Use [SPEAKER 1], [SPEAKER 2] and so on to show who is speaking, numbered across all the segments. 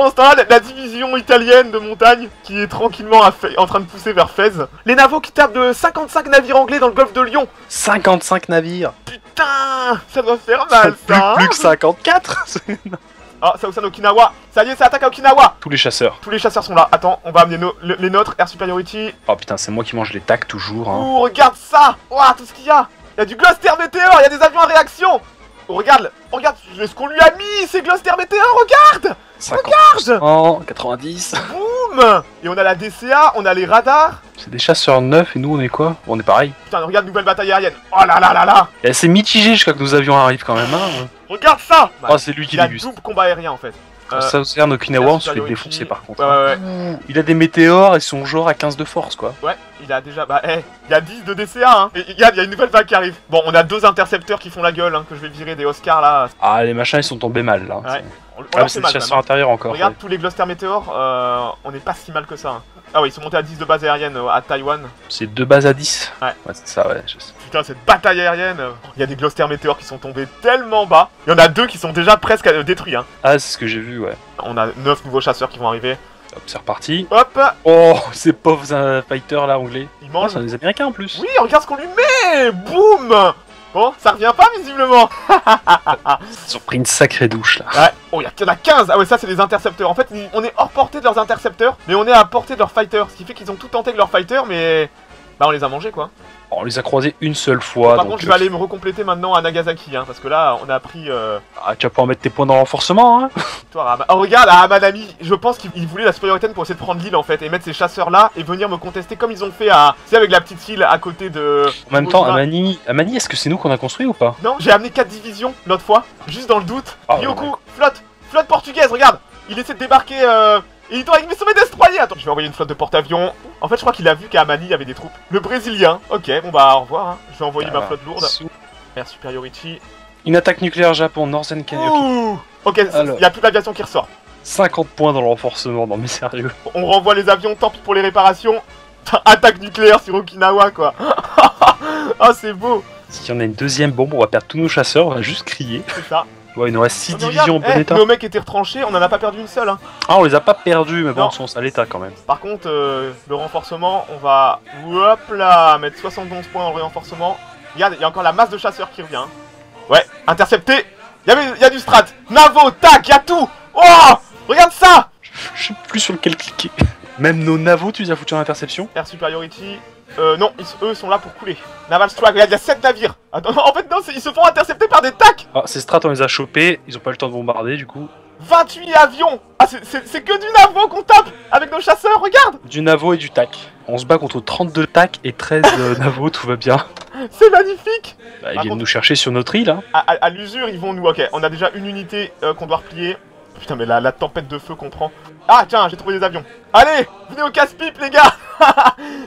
[SPEAKER 1] pendant ce temps-là, la division italienne de montagne qui est tranquillement en train de pousser vers Fès. Les navaux qui tapent de 55 navires anglais dans le golfe de Lion.
[SPEAKER 2] 55 navires.
[SPEAKER 1] Putain, ça doit faire mal ça.
[SPEAKER 2] Plus que 54.
[SPEAKER 1] Ah, ça aussi en Okinawa. Ça y est, ça attaque à Okinawa.
[SPEAKER 2] Tous les chasseurs.
[SPEAKER 1] Tous les chasseurs sont là. Attends, on va amener les nôtres. Air Superiority.
[SPEAKER 2] Oh putain, c'est moi qui mange les tacs toujours. Hein.
[SPEAKER 1] Ouh, regarde ça. Ouah, tout ce qu'il y a. Il y a du Gloster Meteor, il y a des avions à réaction. Oh, regarde ce qu'on lui a mis, c'est Gloster Meteor, regarde.
[SPEAKER 2] 50,
[SPEAKER 1] regarde
[SPEAKER 2] 90.
[SPEAKER 1] Boum. Et on a la DCA, on a les radars.
[SPEAKER 2] C'est des chasseurs neufs et nous on est quoi? On est pareil.
[SPEAKER 1] Putain, regarde, nouvelle bataille aérienne. Oh là là là là.
[SPEAKER 2] Et c'est mitigé jusqu'à que nos avions arrivent quand même. Hein.
[SPEAKER 1] Regarde ça.
[SPEAKER 2] Oh, c'est lui qui
[SPEAKER 1] il a
[SPEAKER 2] déguste.
[SPEAKER 1] double combat aérien en fait.
[SPEAKER 2] Ça aussi, en Okinawa, on se fait défoncer par contre.
[SPEAKER 1] Ouais.
[SPEAKER 2] Il a des météores et son genre à 15 de force quoi.
[SPEAKER 1] Ouais, il a déjà. Bah, il y a 10 de DCA, hein. Et il y a une nouvelle vague qui arrive. Bon, on a 2 intercepteurs qui font la gueule, hein, que je vais virer des Oscars là.
[SPEAKER 2] Ah, les machins ils sont tombés mal là.
[SPEAKER 1] Ouais.
[SPEAKER 2] C'est des chasseurs intérieurs encore.
[SPEAKER 1] Regarde tous les Gloster Meteor, on est pas si mal que ça. Hein. Ah ouais, ils sont montés à 10 de base aérienne à Taïwan.
[SPEAKER 2] C'est 2 bases à 10.
[SPEAKER 1] Ouais,
[SPEAKER 2] c'est ça, ouais.
[SPEAKER 1] Putain, cette bataille aérienne. Il y a des Gloster Meteor qui sont tombés tellement bas. Il y en a 2 qui sont déjà presque détruits. Hein.
[SPEAKER 2] Ah, c'est ce que j'ai vu, ouais.
[SPEAKER 1] On a 9 nouveaux chasseurs qui vont arriver.
[SPEAKER 2] Hop, c'est reparti.
[SPEAKER 1] Hop.
[SPEAKER 2] Oh, ces pauvres fighters là anglais.
[SPEAKER 1] Ils mangent.
[SPEAKER 2] C'est des Américains en plus.
[SPEAKER 1] Oui, regarde ce qu'on lui met. Boum. Bon, ça revient pas visiblement.
[SPEAKER 2] Ils ont pris une sacrée douche là.
[SPEAKER 1] Ouais. Oh, il y en a 15. Ah ouais, ça c'est des intercepteurs. En fait, on est hors portée de leurs intercepteurs, mais on est à portée de leurs fighters. Ce qui fait qu'ils ont tout tenté avec leurs fighters, mais bah on les a mangés quoi.
[SPEAKER 2] On les a croisés une seule fois.
[SPEAKER 1] Par contre, je vais aller me recompléter maintenant à Nagasaki, hein, parce que là, on a pris.
[SPEAKER 2] Ah, tu vas pouvoir mettre tes points dans le renforcement, hein.
[SPEAKER 1] Oh, regarde, à Amanami, je pense qu'il voulait la supériorité pour essayer de prendre l'île en fait, et mettre ces chasseurs là, et venir me contester comme ils ont fait à. Tu sais, avec la petite île à côté de.
[SPEAKER 2] En même temps, Amani, est-ce que c'est nous qu'on a construit ou pas?
[SPEAKER 1] Non, j'ai amené 4 divisions l'autre fois, juste dans le doute.
[SPEAKER 2] Ah,
[SPEAKER 1] Ryoku, flotte portugaise, regarde. Il essaie de débarquer. Et il doit avec mes sommets destroyers. Attends, je vais envoyer une flotte de porte-avions. En fait, je crois qu'il a vu qu'à Amani, il y avait des troupes. Le Brésilien. Ok, bon bah, au revoir. Hein. Je vais envoyer ma flotte lourde. Air Superiority.
[SPEAKER 2] Une attaque nucléaire Japon, Northern Canyon.
[SPEAKER 1] Ouh. Ok, il y a toute l'aviation qui ressort.
[SPEAKER 2] 50 points dans le renforcement, non mais sérieux.
[SPEAKER 1] On renvoie les avions, tant pis pour les réparations. Attaque nucléaire sur Okinawa, quoi. Ah, c'est beau.
[SPEAKER 2] S'il y en a une deuxième bombe, on va perdre tous nos chasseurs, on va juste crier.
[SPEAKER 1] C'est ça.
[SPEAKER 2] Ouais, il nous reste 6 divisions en bon état.
[SPEAKER 1] Nos mecs étaient retranchés, on en a pas perdu une seule. Hein.
[SPEAKER 2] Ah, on les a pas perdus, mais bon, ils sont à l'état quand même.
[SPEAKER 1] Par contre, le renforcement, on va. Hop là, mettre 71 points dans le renforcement. Regarde, il y a encore la masse de chasseurs qui revient. Hein. Ouais, intercepté. Il y a du strat. Navo, tac, il y a tout. Oh, regarde ça.
[SPEAKER 2] Je sais plus sur lequel cliquer. Même nos navos, tu les as foutus en interception?
[SPEAKER 1] Air Superiority. Non, eux sont là pour couler. Naval Strike, regarde, il y a 7 navires. Attends, en fait, non, ils se font intercepter par des tacs.
[SPEAKER 2] Ah, ces strats, on les a chopés, ils ont pas eu le temps de bombarder du coup.
[SPEAKER 1] 28 avions. Ah, c'est que du navo qu'on tape avec nos chasseurs, regarde.
[SPEAKER 2] Du navo et du tac. On se bat contre 32 tacs et 13 navos, tout va bien.
[SPEAKER 1] C'est magnifique.
[SPEAKER 2] Bah, ils viennent nous chercher sur notre île, hein.
[SPEAKER 1] À l'usure, ils vont nous... Ok, on a déjà une unité qu'on doit replier. Putain, mais la tempête de feu qu'on prend. Ah, tiens, j'ai trouvé des avions. Allez, venez au casse-pipe, les gars.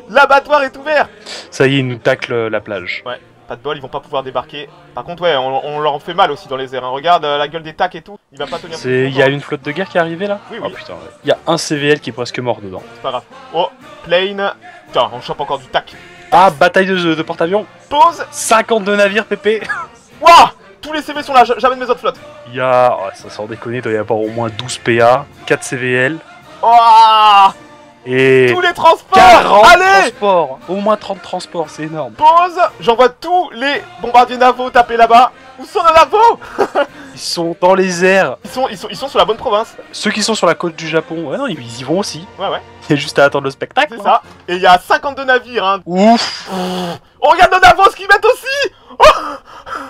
[SPEAKER 1] L'abattoir est ouvert.
[SPEAKER 2] Ça y est, ils nous taclent la plage.
[SPEAKER 1] Ouais, pas de bol, ils vont pas pouvoir débarquer. Par contre, ouais, on leur fait mal aussi dans les airs. Hein. Regarde la gueule des tacs et tout. Il va pas tenir.
[SPEAKER 2] Il y a une flotte de guerre qui est arrivée là?
[SPEAKER 1] Oui,
[SPEAKER 2] oh,
[SPEAKER 1] oui.
[SPEAKER 2] putain, ouais. Il y a un CVL qui est presque mort dedans.
[SPEAKER 1] C'est pas grave. Oh, plane. Putain, on chope encore du tac.
[SPEAKER 2] Ah, bataille de porte-avions.
[SPEAKER 1] Pause.
[SPEAKER 2] 52 navires, pépé.
[SPEAKER 1] Wouah. Tous les CV sont là, j'amène mes autres flottes.
[SPEAKER 2] Il y a... Oh, ça sans déconner, il doit y avoir au moins 12 PA, 4 CVL.
[SPEAKER 1] Oh.
[SPEAKER 2] Et...
[SPEAKER 1] tous les transports.
[SPEAKER 2] 40
[SPEAKER 1] allez
[SPEAKER 2] transports. Au moins 30 transports, c'est énorme.
[SPEAKER 1] Pause. J'envoie tous les bombardiers navaux taper là-bas. Où sont nos navaux?
[SPEAKER 2] Ils sont dans les airs.
[SPEAKER 1] Ils sont sur la bonne province.
[SPEAKER 2] Ceux qui sont sur la côte du Japon, ouais non, ils y vont aussi.
[SPEAKER 1] Ouais.
[SPEAKER 2] Il y a juste à attendre le spectacle.
[SPEAKER 1] C'est ça. Et il y a 52 navires, hein.
[SPEAKER 2] Ouf.
[SPEAKER 1] On regarde nos navos, ce qu'ils mettent aussi.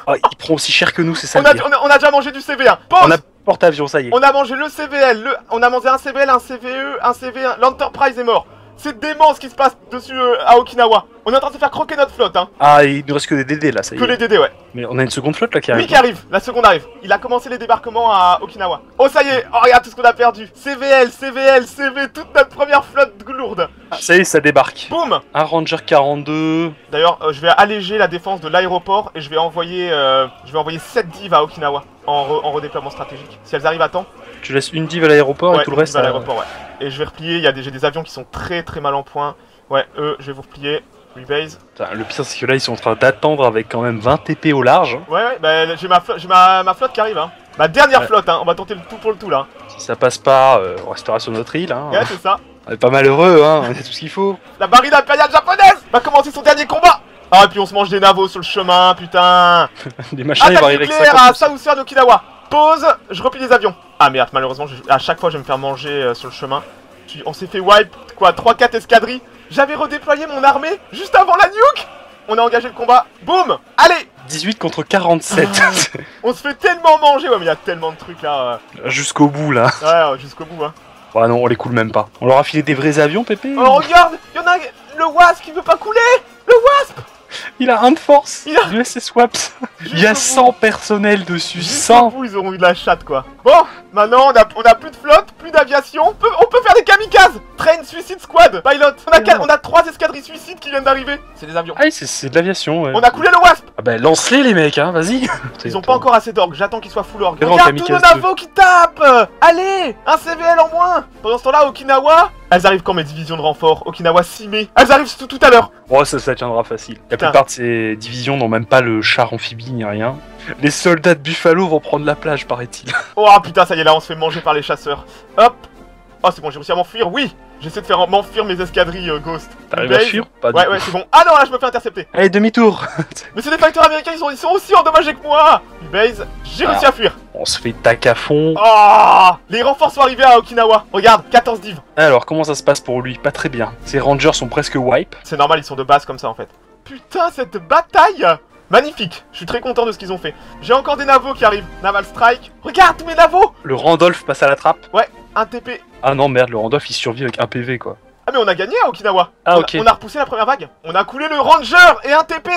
[SPEAKER 2] Oh, ils prennent aussi cher que nous, c'est ça.
[SPEAKER 1] On a déjà mangé du CV1. Pause.
[SPEAKER 2] On a porte-avions, ça y est.
[SPEAKER 1] On a mangé le CVL, on a mangé un CVL, un CVE, un CV1. L'Enterprise est mort. C'est dément ce qui se passe dessus à Okinawa. On est en train de se faire croquer notre flotte, hein.
[SPEAKER 2] Ah, il nous reste que des DD là, ça y est.
[SPEAKER 1] Que les DD, ouais.
[SPEAKER 2] Mais on a une seconde flotte là qui arrive.
[SPEAKER 1] Oui, qui arrive, la seconde arrive. Il a commencé les débarquements à Okinawa. Oh, ça y est, oh, regarde tout ce qu'on a perdu. CVL, CV, toute notre première flotte lourde.
[SPEAKER 2] Ah, ça y est, ça débarque.
[SPEAKER 1] Boum.
[SPEAKER 2] Un Ranger 42.
[SPEAKER 1] D'ailleurs, je vais alléger la défense de l'aéroport et je vais envoyer 7 divs à Okinawa en redéploiement stratégique. Si elles arrivent à temps.
[SPEAKER 2] Tu laisses une div à l'aéroport
[SPEAKER 1] Ouais,
[SPEAKER 2] et tout le reste
[SPEAKER 1] à l'aéroport, ouais. Et je vais replier, j'ai des avions qui sont très mal en point. Ouais, eux, je vais vous replier. Rebase.
[SPEAKER 2] Putain, le pire, c'est que là, ils sont en train d'attendre avec quand même 20 TP au large.
[SPEAKER 1] Ouais, bah j'ai ma flotte qui arrive, hein. Ma dernière
[SPEAKER 2] Ouais.
[SPEAKER 1] flotte, hein. On va tenter le tout pour le tout là.
[SPEAKER 2] Si ça passe pas, on restera sur notre île. Hein.
[SPEAKER 1] Ouais, c'est ça.
[SPEAKER 2] On est pas malheureux, hein. On a tout ce qu'il faut.
[SPEAKER 1] La marine impériale japonaise va commencer son dernier combat. Ah, et puis on se mange des navos sur le chemin, putain.
[SPEAKER 2] Les machins, ils vont
[SPEAKER 1] Attaque
[SPEAKER 2] arriver avec
[SPEAKER 1] nucléaire
[SPEAKER 2] 50.
[SPEAKER 1] à Southern Okinawa. Pause, je replie les avions. Ah merde, malheureusement, à chaque fois je vais me faire manger sur le chemin. On s'est fait wipe, quoi, 3-4 escadrilles. J'avais redéployé mon armée juste avant la nuke. On a engagé le combat. Boum. Allez.
[SPEAKER 2] 18 contre 47.
[SPEAKER 1] On se fait tellement manger. Ouais, mais il y a tellement de trucs là.
[SPEAKER 2] Jusqu'au bout, là.
[SPEAKER 1] Ouais, jusqu'au bout, hein.
[SPEAKER 2] Ah non, on les coule même pas. On leur a filé des vrais avions, Pépé.
[SPEAKER 1] Oh, regarde, il y en a le Wasp qui veut pas couler. Le Wasp.
[SPEAKER 2] Il a un de force.
[SPEAKER 1] Il a-
[SPEAKER 2] USS Waps. Il y a 100 personnels dessus.
[SPEAKER 1] Jusqu'au
[SPEAKER 2] 100.
[SPEAKER 1] bout, ils auront eu de la chatte, quoi. Bon, maintenant, on a plus de flotte, plus d'aviation. On peut faire des kamikazes. Train Suicide Squad, pilot. On a 3 escadrilles suicides qui viennent d'arriver. C'est des avions.
[SPEAKER 2] Ah, c'est de l'aviation, ouais.
[SPEAKER 1] On a coulé le Wasp.
[SPEAKER 2] Ah bah, lance-les, les mecs, hein, vas-y.
[SPEAKER 1] Ils ont pas encore assez d'orgues, j'attends qu'ils soient full orgue.
[SPEAKER 2] Grand
[SPEAKER 1] Regarde tous nos
[SPEAKER 2] kamikaze
[SPEAKER 1] navos qui tapent. Allez, un CVL en moins. Pendant ce temps-là, Okinawa. Elles arrivent quand mes divisions de renfort? Okinawa 6 mai. Elles arrivent tout à l'heure.
[SPEAKER 2] Oh, ça tiendra facile. La
[SPEAKER 1] Putain.
[SPEAKER 2] plupart de ces divisions n'ont même pas le char amphibie ni rien. Les soldats de Buffalo vont prendre la plage, paraît-il.
[SPEAKER 1] Oh putain, ça y est, là on se fait manger par les chasseurs. Hop. Oh, c'est bon, j'ai réussi à m'enfuir, oui. J'essaie de faire m'enfuir mes escadrilles Ghost.
[SPEAKER 2] T'arrives à
[SPEAKER 1] Base.
[SPEAKER 2] fuir Pas du
[SPEAKER 1] Ouais,
[SPEAKER 2] tout.
[SPEAKER 1] ouais, c'est bon. Ah non, là je me fais intercepter.
[SPEAKER 2] Allez, demi-tour.
[SPEAKER 1] Mais c'est des fighters américains, ils sont aussi endommagés que moi. Base, j'ai réussi à fuir.
[SPEAKER 2] On se fait tac à fond.
[SPEAKER 1] Oh, les renforts sont arrivés à Okinawa. Regarde, 14 divs.
[SPEAKER 2] Alors, comment ça se passe pour lui? Pas très bien. Ses rangers sont presque wipe.
[SPEAKER 1] C'est normal, ils sont de base comme ça en fait. Putain, cette bataille. Magnifique, je suis très content de ce qu'ils ont fait. J'ai encore des navos qui arrivent. Naval Strike. Regarde tous mes navos.
[SPEAKER 2] Le Randolph passe à la trappe.
[SPEAKER 1] Un TP.
[SPEAKER 2] Ah non, merde, le Randolph il survit avec un PV quoi.
[SPEAKER 1] Ah mais on a gagné à Okinawa.
[SPEAKER 2] Ah,
[SPEAKER 1] On a-
[SPEAKER 2] ok.
[SPEAKER 1] On a repoussé la première vague. On a coulé le Ranger et un TP.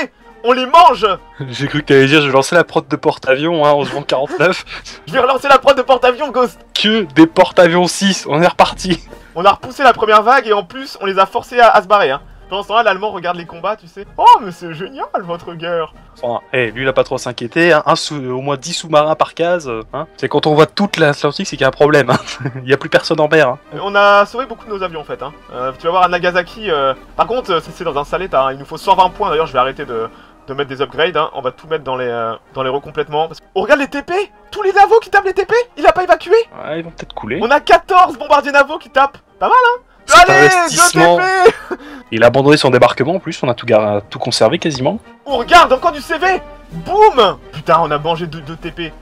[SPEAKER 1] On les mange.
[SPEAKER 2] J'ai cru que t'allais dire, je vais lancer la prod de porte-avions, hein, on se vend 49.
[SPEAKER 1] Je vais relancer la prod de porte-avions Ghost.
[SPEAKER 2] Que des porte-avions 6, on est reparti.
[SPEAKER 1] On a repoussé la première vague et en plus on les a forcés à se barrer. Hein. Pendant ce temps-là, l'Allemand regarde les combats, tu sais. Oh mais c'est génial votre guerre.
[SPEAKER 2] Enfin, lui il a pas trop à s'inquiéter, hein, au moins 10 sous-marins par case. Hein. C'est quand on voit toute l'Atlantique, c'est qu'il y a un problème. Hein. Il y a plus personne en mer. Hein.
[SPEAKER 1] On a sauvé beaucoup de nos avions en fait. Hein. Tu vas voir à Nagasaki. Par contre, c'est dans un sale état. Hein. Il nous faut 120 points. D'ailleurs, je vais arrêter de mettre des upgrades. Hein. On va tout mettre dans les recomplètements. On regarde les TP. Tous les navos qui tapent les TP. Il a pas évacué.
[SPEAKER 2] Ouais, ils vont peut-être couler.
[SPEAKER 1] On a 14 bombardiers navaux qui tapent. Pas mal, hein.
[SPEAKER 2] Cet
[SPEAKER 1] Allez, 2
[SPEAKER 2] investissement.
[SPEAKER 1] TP.
[SPEAKER 2] Il a abandonné son débarquement en plus, on a tout conservé quasiment.
[SPEAKER 1] On regarde encore du CV. Boum. Putain, on a mangé 2 TP.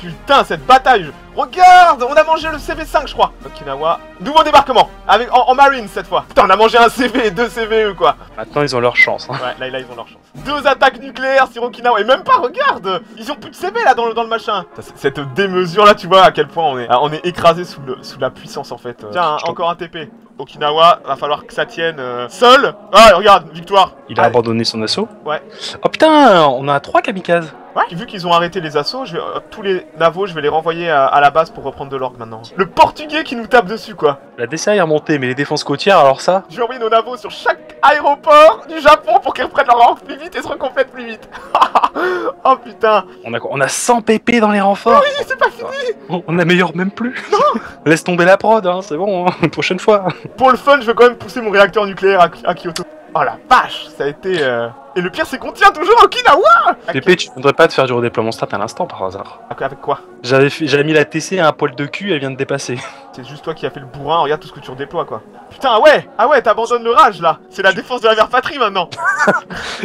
[SPEAKER 1] Putain, cette bataille. Regarde, on a mangé le CV5, je crois. Okinawa. Nouveau débarquement. En marine cette fois. Putain, on a mangé un CV et 2 CVE, quoi.
[SPEAKER 2] Maintenant ils ont leur chance. Hein.
[SPEAKER 1] Ouais, là, ils ont leur chance. 2 attaques nucléaires sur Okinawa. Et même pas, regarde. Ils ont plus de CV là dans le machin. Cette démesure là, tu vois à quel point on est écrasé sous la puissance en fait. Tiens, encore un TP. Okinawa, va falloir que ça tienne seul. Ah, regarde, victoire.
[SPEAKER 2] Il a
[SPEAKER 1] Allez.
[SPEAKER 2] abandonné son assaut.
[SPEAKER 1] Ouais.
[SPEAKER 2] Oh putain, on a 3 kamikazes.
[SPEAKER 1] Ouais, vu qu'ils ont arrêté les assauts, tous les navos, je vais les renvoyer à la base pour reprendre de l'orgue maintenant. Le portugais qui nous tape dessus, quoi.
[SPEAKER 2] La DCA est remontée, mais les défenses côtières, alors ça.
[SPEAKER 1] Je vais envoyer nos navos sur chaque aéroport du Japon pour qu'ils reprennent leur orgue plus vite et se recomplètent plus vite. Oh putain.
[SPEAKER 2] On a 100 PP dans les renforts.
[SPEAKER 1] Oui, c'est pas fini.
[SPEAKER 2] On améliore même plus. Laisse tomber la prod, hein, c'est bon, hein. Prochaine fois.
[SPEAKER 1] Pour le fun, je vais quand même pousser mon réacteur nucléaire à Kyoto. Oh la vache, ça a été... Et le pire, c'est qu'on tient toujours Okinawa.
[SPEAKER 2] PP, tu voudrais pas te faire du redéploiement stat à l'instant par hasard?
[SPEAKER 1] Avec quoi?
[SPEAKER 2] J'avais mis la TC à un poil de cul, elle vient de dépasser.
[SPEAKER 1] C'est juste toi qui as fait le bourrin, regarde tout ce que tu redéploies, quoi. Putain, ah ouais, t'abandonnes le rage, là. C'est la défense de la mère patrie, maintenant.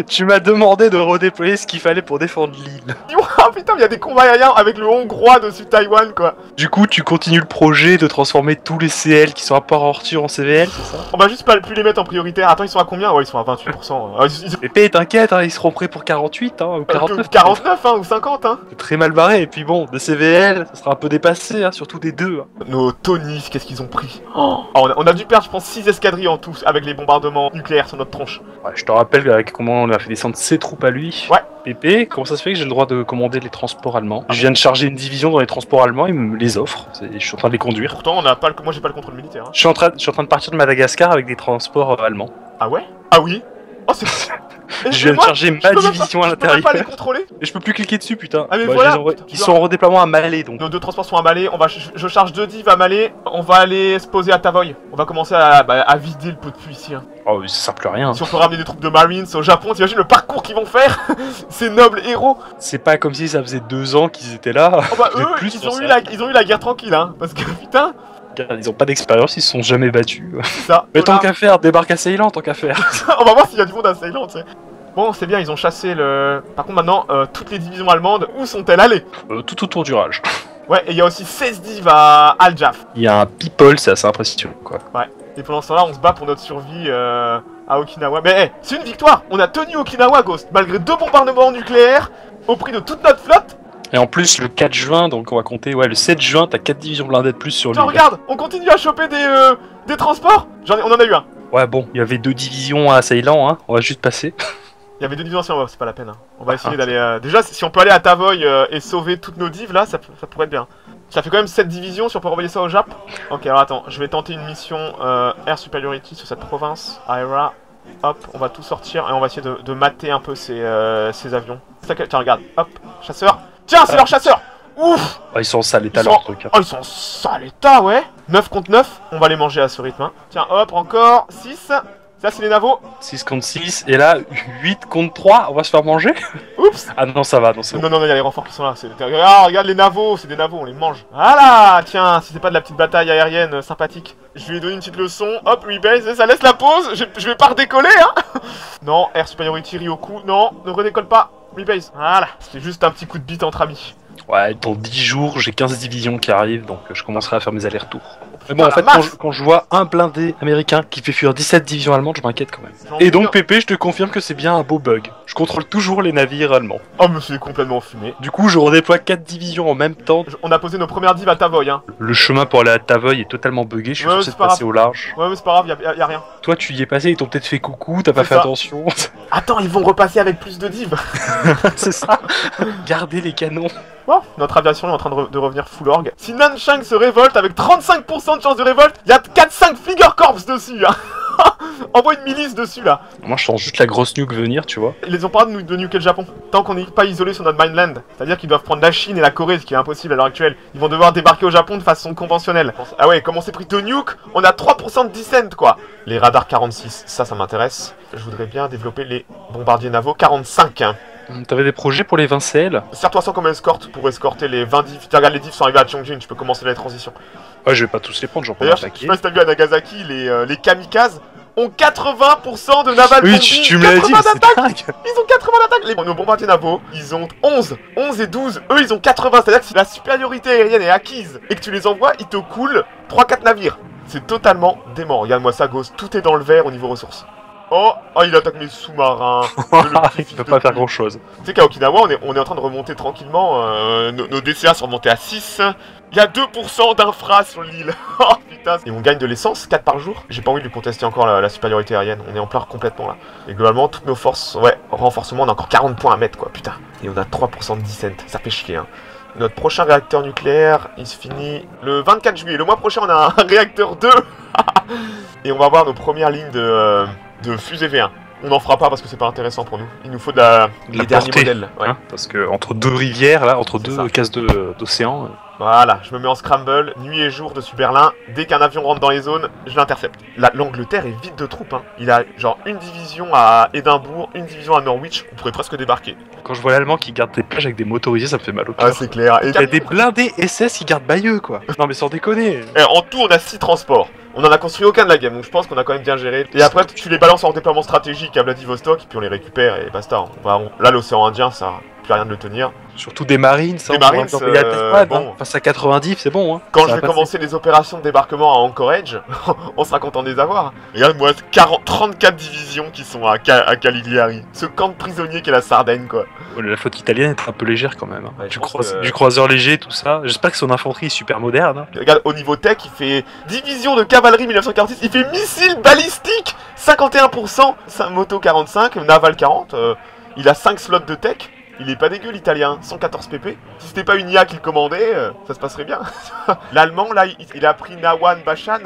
[SPEAKER 2] Tu m'as demandé de redéployer ce qu'il fallait pour défendre l'île.
[SPEAKER 1] Oh putain, il y a des combats aériens avec le hongrois dessus de Taïwan, quoi.
[SPEAKER 2] Du coup, tu continues le projet de transformer tous les CL qui sont à Port Arthur en CVL, c'est ça?
[SPEAKER 1] On va juste pas plus les mettre en prioritaire. Attends, ils sont à combien? Ouais, ils sont à 28%.
[SPEAKER 2] PP, t'inquiète, hein, ils seront prêts pour 48 hein, ou 49.
[SPEAKER 1] 49, hein, ou 50, hein.
[SPEAKER 2] C'est très mal barré, et puis bon, des CVL, ça sera un peu dépassé, hein, surtout des deux. Hein.
[SPEAKER 1] Nos Tony, qu'est-ce qu'ils ont pris? On a dû perdre, je pense, 6 escadrilles en tout avec les bombardements nucléaires sur notre tronche.
[SPEAKER 2] Ouais, je te rappelle avec comment on a fait descendre ses troupes à lui.
[SPEAKER 1] Ouais.
[SPEAKER 2] PP, comment ça se fait que j'ai le droit de commander les transports allemands? Je viens de charger une division dans les transports allemands, ils me les offrent, je suis en train de les conduire.
[SPEAKER 1] Pourtant, moi j'ai pas le contrôle militaire. Hein.
[SPEAKER 2] Je suis en train de partir de Madagascar avec des transports allemands.
[SPEAKER 1] Ah ouais? Ah oui? Oh, Et
[SPEAKER 2] Je viens de
[SPEAKER 1] moi,
[SPEAKER 2] charger
[SPEAKER 1] je
[SPEAKER 2] ma
[SPEAKER 1] peux même pas-
[SPEAKER 2] division à
[SPEAKER 1] Je peux même pas les
[SPEAKER 2] l'intérieur.
[SPEAKER 1] contrôler.
[SPEAKER 2] Et je peux plus cliquer dessus, putain.
[SPEAKER 1] Ah, mais voilà.
[SPEAKER 2] Ils sont en redéploiement à Malais, donc.
[SPEAKER 1] Nos 2 transports sont à Malais, je charge 2 divs à Malais, on va aller se poser à Tavoy. On va commencer à vider le pot de puits ici. Hein.
[SPEAKER 2] Oh, ça sert plus à rien.
[SPEAKER 1] Si on peut ramener des troupes de Marines au Japon, t'imagines le parcours qu'ils vont faire. Ces nobles héros.
[SPEAKER 2] C'est pas comme si ça faisait 2 ans qu'ils étaient là.
[SPEAKER 1] Oh bah
[SPEAKER 2] Peut-être
[SPEAKER 1] eux,
[SPEAKER 2] plus,
[SPEAKER 1] ils
[SPEAKER 2] j'en
[SPEAKER 1] ont
[SPEAKER 2] sais
[SPEAKER 1] eu
[SPEAKER 2] rien.
[SPEAKER 1] ils ont eu la guerre tranquille, hein. Parce que putain,
[SPEAKER 2] Regarde, ils ont pas d'expérience, ils se sont jamais battus.
[SPEAKER 1] c'est ça.
[SPEAKER 2] Mais tant
[SPEAKER 1] Voilà.
[SPEAKER 2] qu'à faire, débarque à Ceylan, tant qu'à faire.
[SPEAKER 1] On va voir s'il y a du monde à Ceylan, tu sais. Bon, c'est bien, ils ont chassé le... Par contre, maintenant, toutes les divisions allemandes, où sont-elles allées?
[SPEAKER 2] Tout autour du rage.
[SPEAKER 1] Ouais, et il y a aussi 16 divs à Al-Jaf.
[SPEAKER 2] Il y a un people, c'est assez impressionnant, quoi.
[SPEAKER 1] Et pendant ce temps-là, on se bat pour notre survie à Okinawa. Mais hey, c'est une victoire. On a tenu Okinawa, Ghost, malgré 2 bombardements nucléaires, au prix de toute notre flotte.
[SPEAKER 2] Et en plus, le 4 juin, donc on va compter, ouais, le 7 juin, t'as 4 divisions blindées de plus sur
[SPEAKER 1] Tiens,
[SPEAKER 2] l'île.
[SPEAKER 1] regarde, on continue à choper des transports. On en a eu un.
[SPEAKER 2] Ouais, bon, il y avait 2 divisions à Ceylan, hein, on va juste passer.
[SPEAKER 1] Il y avait 2 divisions anciennes, c'est pas la peine. Hein. On va essayer d'aller... déjà, si on peut aller à Tavoy et sauver toutes nos divs, là, ça pourrait être bien. Ça fait quand même 7 divisions, si on peut renvoyer ça au Jap. Ok, alors attends, je vais tenter une mission Air Superiority sur cette province. Aira, hop, on va tout sortir et on va essayer de mater un peu ces avions. Tiens, regarde, hop, chasseur. Tiens, c'est leur chasseur. Ouf.
[SPEAKER 2] Oh, ils sont en sale état,
[SPEAKER 1] Ils
[SPEAKER 2] leur
[SPEAKER 1] sont-
[SPEAKER 2] truc. Hein.
[SPEAKER 1] Oh, ils sont en sale état, ouais. 9 contre 9, on va les manger à ce rythme. Hein. Tiens, hop, encore 6. Ça, c'est les navos.
[SPEAKER 2] 6 contre 6, et là, 8 contre 3, on va se faire manger.
[SPEAKER 1] Oups.
[SPEAKER 2] Ah non, ça va, non, c'est bon.
[SPEAKER 1] Non, il y a les renforts qui sont là. Regarde les navos, c'est des navos, on les mange. Voilà, tiens, si c'est pas de la petite bataille aérienne sympathique. Je lui ai donné une petite leçon. Hop, rebase, ça laisse la pause. Je vais pas redécoller, hein. Non, Air Superiority, Ryoku. Non, ne redécolle pas. Rebase. Voilà, c'était juste un petit coup de bite entre amis.
[SPEAKER 2] Ouais, dans 10 jours, j'ai 15 divisions qui arrivent, donc je commencerai à faire mes allers-retours. Mais bon,
[SPEAKER 1] Ah,
[SPEAKER 2] en fait,
[SPEAKER 1] la masse.
[SPEAKER 2] quand je vois un blindé américain qui fait fuir 17 divisions allemandes, je m'inquiète quand même.
[SPEAKER 1] J'en
[SPEAKER 2] Et
[SPEAKER 1] ai
[SPEAKER 2] donc,
[SPEAKER 1] bien.
[SPEAKER 2] Pépé, je te confirme que c'est bien un beau bug. Je contrôle toujours les navires allemands.
[SPEAKER 1] Oh, mais c'est complètement fumé.
[SPEAKER 2] Du coup, je redéploie 4 divisions en même temps.
[SPEAKER 1] On a posé nos premières divs à Tavoy, hein.
[SPEAKER 2] Le chemin pour aller à Tavoy est totalement buggé, je suis
[SPEAKER 1] Ouais,
[SPEAKER 2] censé
[SPEAKER 1] c'est pas
[SPEAKER 2] passer au large.
[SPEAKER 1] Ouais, mais c'est pas grave, y a rien.
[SPEAKER 2] Toi, tu y es passé, ils t'ont peut-être fait coucou, t'as pas
[SPEAKER 1] C'est
[SPEAKER 2] fait
[SPEAKER 1] ça.
[SPEAKER 2] attention.
[SPEAKER 1] Attends, ils vont repasser avec plus de divs.
[SPEAKER 2] C'est ça. Gardez les canons.
[SPEAKER 1] Oh, notre aviation est en train de revenir full org. Si Nanchang se révolte avec 35% de chance de révolte, il y a 4-5 Flinger Corps dessus, hein. Envoie une milice dessus, là.
[SPEAKER 2] Moi, je sens juste la grosse nuke venir, tu vois.
[SPEAKER 1] Ils ont pas de nuquer le Japon. Tant qu'on n'est pas isolé sur notre mainland. C'est-à-dire qu'ils doivent prendre la Chine et la Corée, ce qui est impossible à l'heure actuelle. Ils vont devoir débarquer au Japon de façon conventionnelle. Ah ouais, comme on s'est pris 2 nukes, on a 3% de descent, quoi. Les radars 46, ça m'intéresse. Je voudrais bien développer les bombardiers navaux 45, hein.
[SPEAKER 2] T'avais des projets pour les 20 CL?
[SPEAKER 1] Sers-toi ça comme escorte pour escorter les 20 divs. Tiens, regarde, les divs sont arrivés à Chongjin, tu peux commencer la transition.
[SPEAKER 2] Ouais, je vais pas tous les prendre, j'en prends un
[SPEAKER 1] D'ailleurs, je sais
[SPEAKER 2] paquet.
[SPEAKER 1] pas si t'as vu à Nagasaki, les kamikazes ont 80% de naval
[SPEAKER 2] Oui,
[SPEAKER 1] bombing.
[SPEAKER 2] tu me l'as dit,
[SPEAKER 1] 80
[SPEAKER 2] c'est
[SPEAKER 1] d'attaque.
[SPEAKER 2] dingue.
[SPEAKER 1] Ils ont 80 d'attaque. Nos bombardiers navaux, ils ont 11 et 12. Eux, ils ont 80. C'est-à-dire que si la supériorité aérienne est acquise et que tu les envoies, ils te coulent 3-4 navires. C'est totalement dément. Regarde-moi ça, Ghost. Tout est dans le vert au niveau ressources. Oh, il attaque mes sous-marins.
[SPEAKER 2] Il peut pas faire grand chose.
[SPEAKER 1] Tu sais qu'à Okinawa, on est en train de remonter tranquillement. Nos DCA sont remontés à 6. Il y a 2% d'infra sur l'île. Oh putain. Et on gagne de l'essence, 4 par jour. J'ai pas envie de lui contester encore la supériorité aérienne. On est en plein complètement là. Et globalement, toutes nos forces, ouais, renforcement, on a encore 40 points à mettre quoi, putain. Et on a 3% de descent. Ça fait chier, hein. Notre prochain réacteur nucléaire, il se finit le 24 juillet. Le mois prochain, on a un réacteur 2. Et on va avoir nos premières lignes de fusée V1. On n'en fera pas parce que c'est pas intéressant pour nous. Il nous faut les derniers
[SPEAKER 2] portée,
[SPEAKER 1] modèles. Ouais.
[SPEAKER 2] Hein, parce que entre 2 rivières, là, entre
[SPEAKER 1] C'est
[SPEAKER 2] 2
[SPEAKER 1] ça.
[SPEAKER 2] cases d'océan.
[SPEAKER 1] Voilà, je me mets en scramble, nuit et jour dessus Berlin. Dès qu'un avion rentre dans les zones, je l'intercepte. L'Angleterre est vide de troupes. Hein. Il a genre une division à Édimbourg, une division à Norwich. On pourrait presque débarquer.
[SPEAKER 2] Quand je vois l'allemand qui garde des plages avec des motorisés, ça me fait mal au cœur.
[SPEAKER 1] Ah, c'est clair. Et
[SPEAKER 2] Il y a des blindés SS qui gardent Bayeux, quoi. Non, mais sans déconner.
[SPEAKER 1] En tout, on a 6 transports. On en a construit aucun de la game, donc je pense qu'on a quand même bien géré. Et après, tu les balances en déploiement stratégique à Vladivostok, et puis on les récupère et basta. Là, l'océan Indien, ça n'a plus rien de le tenir.
[SPEAKER 2] Surtout des marines, ça.
[SPEAKER 1] Les
[SPEAKER 2] on pourra
[SPEAKER 1] Marines,
[SPEAKER 2] envoyer à Taïwan,
[SPEAKER 1] bon.
[SPEAKER 2] hein. Face à 90, c'est bon, hein.
[SPEAKER 1] Quand
[SPEAKER 2] Ça
[SPEAKER 1] je
[SPEAKER 2] va
[SPEAKER 1] vais
[SPEAKER 2] passer.
[SPEAKER 1] commencer les opérations de débarquement à Anchorage, on sera content de les avoir. Regarde, moi, 34 divisions qui sont à Cagliari. Ce camp de prisonniers qu'est la Sardaigne, quoi.
[SPEAKER 2] Oh, la flotte italienne est un peu légère quand même. Hein.
[SPEAKER 1] Ouais, je
[SPEAKER 2] du,
[SPEAKER 1] pense que-
[SPEAKER 2] du croiseur léger, tout ça. J'espère que son infanterie est super moderne. Hein.
[SPEAKER 1] Regarde, au niveau tech, il fait division de cavalerie 1946, il fait missile balistique 51%, moto 45, naval 40, il a 5 slots de tech. Il est pas dégueu l'italien, 114 pp. Si c'était pas une IA qui le commandait, ça se passerait bien. L'allemand là, il a pris Nawan Bashan,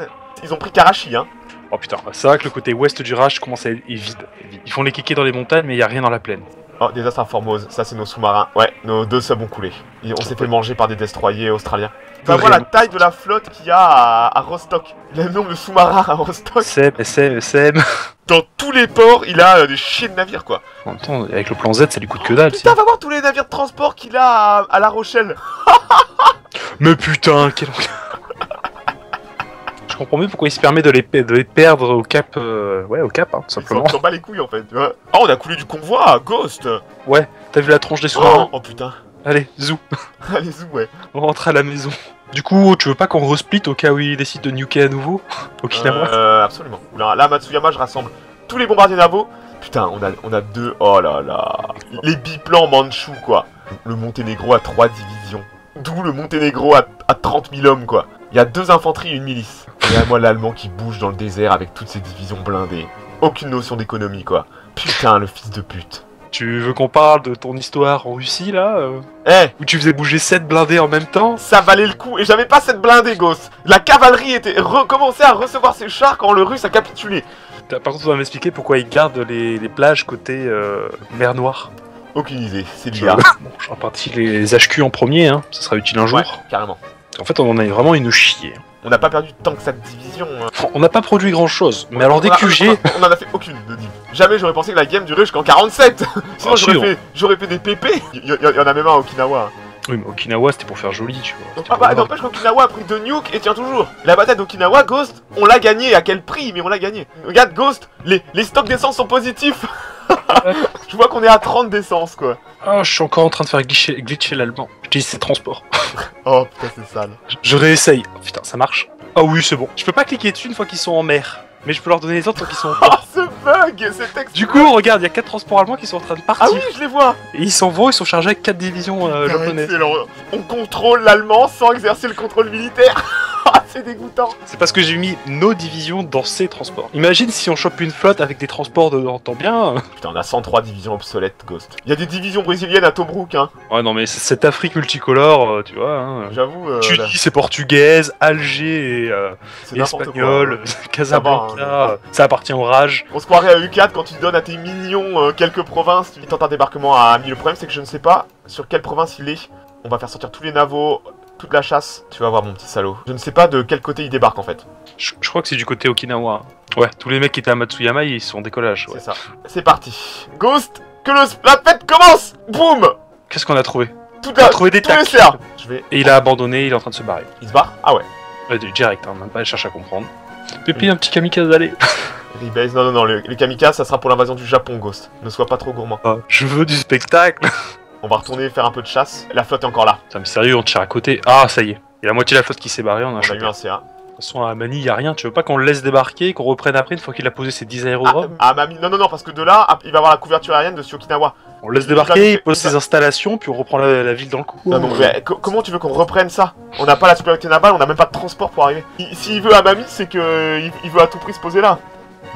[SPEAKER 1] ils ont pris Karachi, hein.
[SPEAKER 2] Oh putain, c'est vrai que le côté ouest du Rage commence à être vide. Ils font les kékés dans les montagnes, mais il y a rien dans la plaine.
[SPEAKER 1] Oh, désastre à Formose, ça c'est nos sous-marins. Ouais, nos 2 subs ont coulé. On s'est fait manger par des destroyers australiens. Tu vas voir la taille de la flotte qu'il y a à Rostock. Le nombre de sous-marins à Rostock.
[SPEAKER 2] SM.
[SPEAKER 1] Dans tous les ports, il a des chiens de navires quoi.
[SPEAKER 2] En même temps, avec le plan Z, ça lui coûte que dalle.
[SPEAKER 1] Putain, va voir tous les navires de transport qu'il a à La Rochelle.
[SPEAKER 2] Mais putain, quel... Je comprends mieux pourquoi il se permet de les perdre au cap, ouais, au cap, hein, tout simplement.
[SPEAKER 1] On s'en bat les couilles en fait, tu vois. Oh, on a coulé du convoi, Ghost.
[SPEAKER 2] Ouais, t'as vu la tronche des sous-marins?
[SPEAKER 1] Oh putain.
[SPEAKER 2] Allez, zou.
[SPEAKER 1] Allez, zou, ouais.
[SPEAKER 2] On rentre à la maison. Du coup, tu veux pas qu'on resplit au cas où il décide de nuker à nouveau Okinawa?
[SPEAKER 1] Absolument. Là, Matsuyama, je rassemble tous les bombardiers navaux. Putain, on a 2. Oh là là. Les biplans Manchou, quoi. Le Monténégro a 3 divisions. D'où le Monténégro à 30 000 hommes, quoi. Il y a 2 infanteries et une milice. Et moi, l'Allemand qui bouge dans le désert avec toutes ses divisions blindées. Aucune notion d'économie, quoi. Putain, le fils de pute.
[SPEAKER 2] Tu veux qu'on parle de ton histoire en Russie, là
[SPEAKER 1] Eh
[SPEAKER 2] Où tu faisais bouger 7 blindés en même temps?
[SPEAKER 1] Ça valait le coup, et j'avais pas cette blindée, Ghost. La cavalerie était recommencée à recevoir ses chars quand le russe a capitulé.
[SPEAKER 2] Par contre, tu vas m'expliquer pourquoi ils gardent les plages côté mer Noire.
[SPEAKER 1] Aucune idée, c'est l'IA.
[SPEAKER 2] Bon, je repartis les HQ en premier, hein. Ça sera utile un jour.
[SPEAKER 1] Ouais, carrément.
[SPEAKER 2] En fait, on en a vraiment une chier.
[SPEAKER 1] On n'a pas perdu tant que ça de division.
[SPEAKER 2] On n'a pas produit grand chose, mais alors des QG...
[SPEAKER 1] On en a fait aucune de div. Jamais j'aurais pensé que la game durait jusqu'en 47. Sinon j'aurais fait des PP. Il y en a même un à Okinawa.
[SPEAKER 2] Oui, mais Okinawa c'était pour faire joli, tu vois.
[SPEAKER 1] Ah bah n'empêche qu'Okinawa a pris 2 nukes et tient toujours. La bataille d'Okinawa, Ghost, on l'a gagné. À quel prix? Mais on l'a gagné. Regarde Ghost, les stocks d'essence sont positifs. Je vois qu'on est à 30 d'essence quoi.
[SPEAKER 2] Ah, je suis encore en train de faire glitcher l'allemand. J'utilise ses transports.
[SPEAKER 1] Oh putain c'est sale.
[SPEAKER 2] Je réessaye. Oh, putain, ça marche. Ah oui, c'est bon. Je peux pas cliquer dessus une fois qu'ils sont en mer. Mais je peux leur donner les autres quand ils sont en port.
[SPEAKER 1] Oh ce bug, c'est texte.
[SPEAKER 2] Du coup, regarde, il y a 4 transports allemands qui sont en train de partir.
[SPEAKER 1] Ah oui, je les vois.
[SPEAKER 2] Et ils s'en vont, ils sont chargés avec 4 divisions japonaises.
[SPEAKER 1] Excellent. On contrôle l'allemand sans exercer le contrôle militaire. C'est dégoûtant.
[SPEAKER 2] C'est parce que j'ai mis nos divisions dans ces transports. Imagine si on chope une flotte avec des transports dedans, tant bien.
[SPEAKER 1] Putain, on a 103 divisions obsolètes, Ghost. Il y a des divisions brésiliennes à Tobruk, hein.
[SPEAKER 2] Ouais, non, mais cette Afrique multicolore, tu vois. Hein.
[SPEAKER 1] J'avoue.
[SPEAKER 2] Tunis, c'est portugaise, Alger et espagnol, Casablanca, ça appartient au Rage.
[SPEAKER 1] On se croirait à U4 quand tu donnes à tes mignons quelques provinces. Tu tentes un débarquement à Ami. Le problème, c'est que je ne sais pas sur quelle province il est. On va faire sortir tous les navaux. Toute la chasse, tu vas voir mon petit salaud. Je ne sais pas de quel côté il débarque en fait.
[SPEAKER 2] Je crois que c'est du côté Okinawa. Ouais, tous les mecs qui étaient à Matsuyama, ils sont en décollage. Ouais.
[SPEAKER 1] C'est ça. C'est parti. Ghost, que la fête commence. Boum.
[SPEAKER 2] Qu'est-ce qu'on a trouvé?
[SPEAKER 1] On a trouvé des tacs.
[SPEAKER 2] Et il a abandonné, il est en train de se barrer.
[SPEAKER 1] Il se barre? Ah ouais.
[SPEAKER 2] Direct, hein, on n'a pas cherché à comprendre. Pépi, un petit kamikaze, allez.
[SPEAKER 1] Rebase, non, les kamikazes, ça sera pour l'invasion du Japon, Ghost. Ne sois pas trop gourmand.
[SPEAKER 2] Ah, je veux du spectacle.
[SPEAKER 1] On va retourner faire un peu de chasse. La flotte est encore là.
[SPEAKER 2] Putain, mais sérieux, on tire à côté. Ah, ça y est. Il y a la moitié de la flotte qui s'est barrée, on a
[SPEAKER 1] eu un CA.
[SPEAKER 2] De toute façon, à Mani, y a rien. Tu veux pas qu'on le laisse débarquer, qu'on reprenne après une fois qu'il a posé ses 10 aérodromes?
[SPEAKER 1] Non, parce que de là, il va avoir la couverture aérienne de Okinawa.
[SPEAKER 2] On le laisse débarquer, il pose ses installations, puis on reprend la ville dans le coup.
[SPEAKER 1] Non, mais comment tu veux qu'on reprenne ça? On n'a pas la supériorité navale, on n'a même pas de transport pour arriver. S'il veut Amami, c'est que il veut à tout prix se poser là.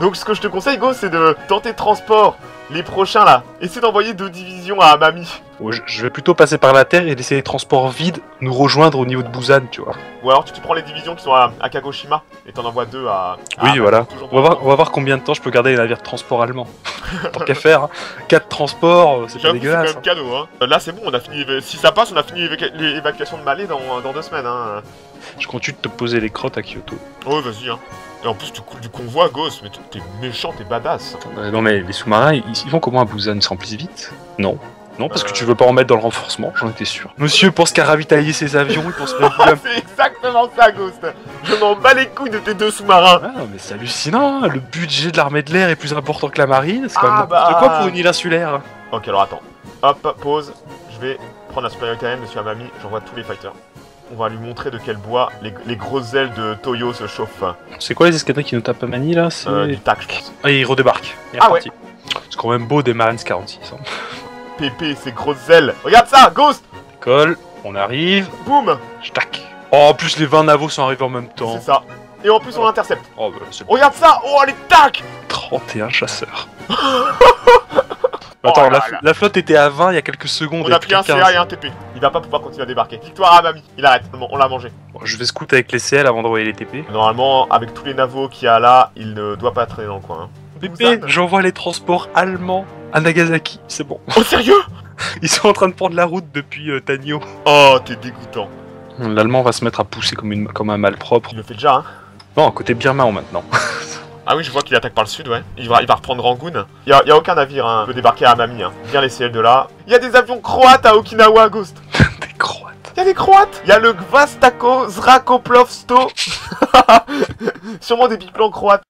[SPEAKER 1] Donc ce que je te conseille, Go, c'est de tenter de transport. Les prochains là, essaie d'envoyer 2 divisions à Amami.
[SPEAKER 2] Ouais, je vais plutôt passer par la terre et laisser les transports vides nous rejoindre au niveau de Busan, tu vois.
[SPEAKER 1] Ou alors tu prends les divisions qui sont à Kagoshima et t'en envoies 2 à...
[SPEAKER 2] Oui, voilà. On va voir combien de temps je peux garder les navires de transport allemands. Tant qu'à faire, hein. 4 transports, c'est pas dégueulasse.
[SPEAKER 1] C'est quand même cadeau, hein. Là c'est bon, on a fini... Si ça passe, on a fini l'évacuation de Malais dans 2 semaines, hein.
[SPEAKER 2] Je continue de te poser les crottes à Kyoto.
[SPEAKER 1] Oh, vas-y, hein. Et en plus, tu coules du convoi, Ghost, mais t'es méchant, t'es badass.
[SPEAKER 2] Non, mais les sous-marins, ils vont comment à Busan? Ils se remplissent vite? Non. Non, parce que tu veux pas en mettre dans le renforcement, j'en étais sûr. Monsieur pense qu'à ravitailler ses avions, il pense pas...
[SPEAKER 1] C'est exactement ça, Ghost. Je m'en bats les couilles de tes 2 sous-marins.
[SPEAKER 2] Ah, mais c'est hallucinant. Le budget de l'armée de l'air est plus important que la marine. C'est quand même n'importe quoi pour une île insulaire.
[SPEAKER 1] Ok, alors attends. Hop, pause. Je vais prendre la supériorité aérienne, monsieur Amami. J'envoie tous les fighters. On va lui montrer de quel bois les grosses ailes de Toyo se chauffent.
[SPEAKER 2] C'est quoi les escadrilles qui nous tapent à Manille là?
[SPEAKER 1] Du TAC, je pense.
[SPEAKER 2] Ah, il redébarque.
[SPEAKER 1] Ouais.
[SPEAKER 2] C'est quand même beau des Marines 46. Hein.
[SPEAKER 1] Pépé, ses grosses ailes. Regarde ça, Ghost.
[SPEAKER 2] Décolle, on arrive.
[SPEAKER 1] Boum.
[SPEAKER 2] Tac. Oh, en plus les 20 navaux sont arrivés en même temps.
[SPEAKER 1] C'est ça. Et en plus on l'intercepte.
[SPEAKER 2] Oh, bah, c'est...
[SPEAKER 1] Regarde ça. Oh, les tacs.
[SPEAKER 2] 31 chasseurs. Attends,
[SPEAKER 1] Oh là là.
[SPEAKER 2] la flotte était à 20 il y a quelques secondes.
[SPEAKER 1] On a pris un CA et un TP. Il va pas pouvoir continuer à débarquer. Victoire à Mamie. Il arrête. Bon, on l'a mangé.
[SPEAKER 2] Bon, je vais scout avec les CL avant d'envoyer les TP.
[SPEAKER 1] Normalement, avec tous les navos qu'il y a là, il ne doit pas traîner dans le coin. Hein.
[SPEAKER 2] TP,
[SPEAKER 1] Busan.
[SPEAKER 2] j'envoie les transports allemands à Nagasaki, c'est bon.
[SPEAKER 1] Oh sérieux?
[SPEAKER 2] Ils sont en train de prendre la route depuis Tanyo.
[SPEAKER 1] Oh, t'es dégoûtant.
[SPEAKER 2] L'allemand va se mettre à pousser comme un malpropre.
[SPEAKER 1] Il le fait déjà, hein.
[SPEAKER 2] Non, côté birman maintenant.
[SPEAKER 1] Ah oui, je vois qu'il attaque par le sud, ouais. Il va reprendre Rangoon. Il y a aucun navire, hein, qui peut débarquer à Amami, hein. Viens les CL de là. Il y a des avions croates à Okinawa, Ghost.
[SPEAKER 2] Des Croates.
[SPEAKER 1] Il y a des croates. Il y a le Gvastako Zrakoplovsto. Sûrement des biplans croates.